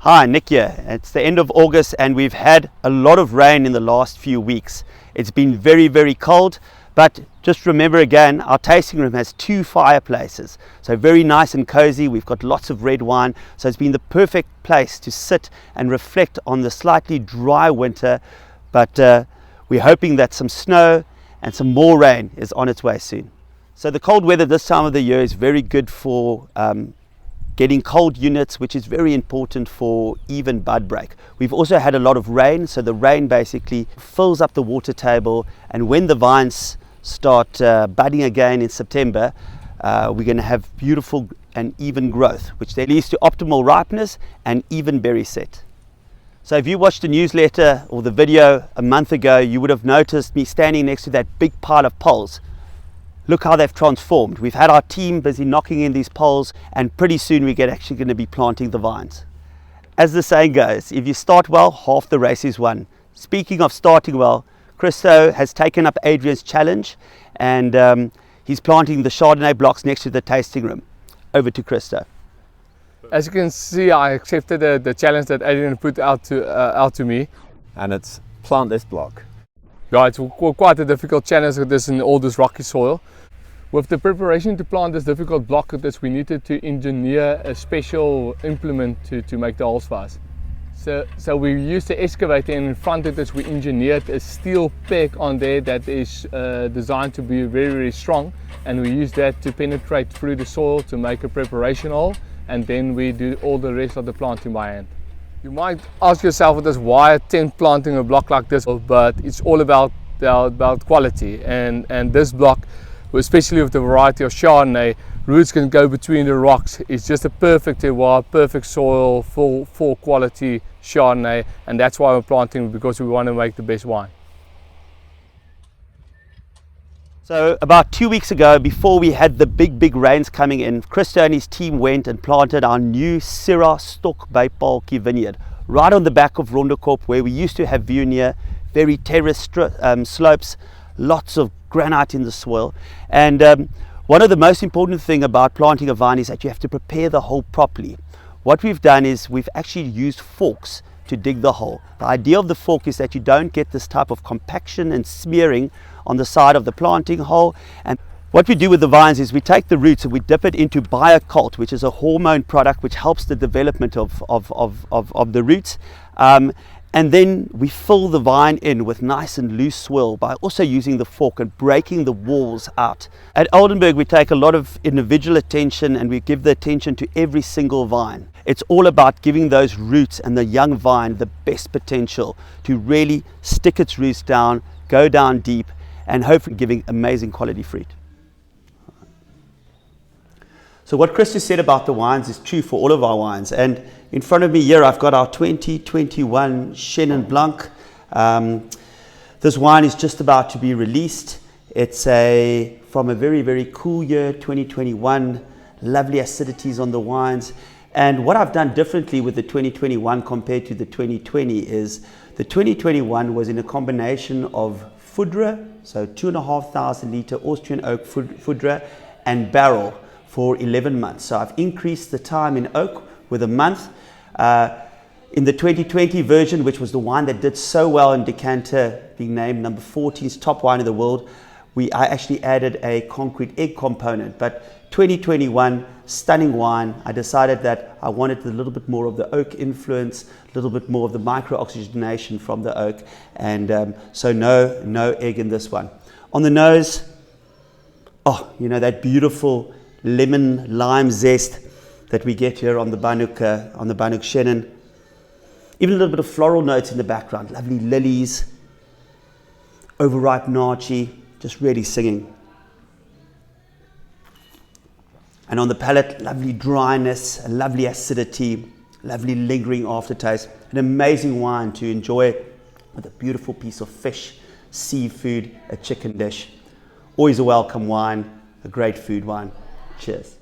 Hi, Nick here. It's the end of August and we've had a lot of rain in the last few weeks. It's been very, very cold, but just remember again, our tasting room has 2 fireplaces. So very nice and cozy. We've got lots of red wine. So it's been the perfect place to sit and reflect on the slightly dry winter. But we're hoping that some snow and some more rain is on its way soon. So the cold weather this time of the year is very good for getting cold units, which is very important for even bud break. We've also had a lot of rain, so the rain basically fills up the water table, and when the vines start budding again in September, we're going to have beautiful and even growth, which then leads to optimal ripeness and even berry set. So if you watched the newsletter or the video a month ago, you would have noticed me standing next to that big pile of poles. Look how they've transformed. We've had our team busy knocking in these poles, and pretty soon we're actually going to be planting the vines. As the saying goes, if you start well, half the race is won. Speaking of starting well, Christo has taken up Adrian's challenge, and he's planting the Chardonnay blocks next to the tasting room. Over to Christo. As you can see, I accepted the challenge that Adrian put out to me. And it's plant this block. Yeah, it's quite a difficult challenge with this in all this rocky soil. With the preparation to plant this difficult block with this, we needed to engineer a special implement to make the holes for us. So we used the excavator, and in front of this we engineered a steel peg on there that is designed to be very, very strong, and we use that to penetrate through the soil to make a preparation hole, and then we do all the rest of the planting by hand. You might ask yourself with this, why attempt planting a block like this? But it's all about quality, and this block, especially with the variety of Chardonnay, roots can go between the rocks. It's just a perfect terroir, perfect soil, full quality Chardonnay, and that's why we're planting, because we want to make the best wine. So about 2 weeks ago, before we had the big rains coming in, Christo and his team went and planted our new Syrah stok-by-paaltjie vineyard right on the back of Oldenburg, where we used to have vineyard, very terraced slopes, lots of granite in the soil. And one of the most important thing about planting a vine is that you have to prepare the hole properly. What we've done is we've actually used forks to dig the hole. The idea of the fork is that you don't get this type of compaction and smearing on the side of the planting hole. And what we do with the vines is we take the roots and we dip it into biocult, which is a hormone product which helps the development of the roots. And then we fill the vine in with nice and loose soil by also using the fork and breaking the walls out. At Oldenburg, we take a lot of individual attention, and we give the attention to every single vine. It's all about giving those roots and the young vine the best potential to really stick its roots down, go down deep, and hopefully giving amazing quality fruit. So what Chris just said about the wines is true for all of our wines. And in front of me here, I've got our 2021 Chenin Blanc. This wine is just about to be released. It's from a very, very cool year, 2021. Lovely acidities on the wines. And what I've done differently with the 2021 compared to the 2020 is the 2021 was in a combination of Foudre, so 2,500 litre Austrian oak Foudre, and barrel for 11 months. So I've increased the time in oak with a month. In the 2020 version, which was the wine that did so well in decanter, being named number 14's top wine in the world, I actually added a concrete egg component. But 2021, stunning wine. I decided that I wanted a little bit more of the oak influence, a little bit more of the micro-oxygenation from the oak, and so no egg in this one. On the nose, oh, you know, that beautiful lemon lime zest that we get here on the Bannock Chenin. Even a little bit of floral notes in the background, lovely lilies, overripe naartjie, just really singing. And on the palate, lovely dryness, a lovely acidity, lovely lingering aftertaste. An amazing wine to enjoy with a beautiful piece of fish, seafood, a chicken dish. Always a welcome wine, a great food wine. Cheers.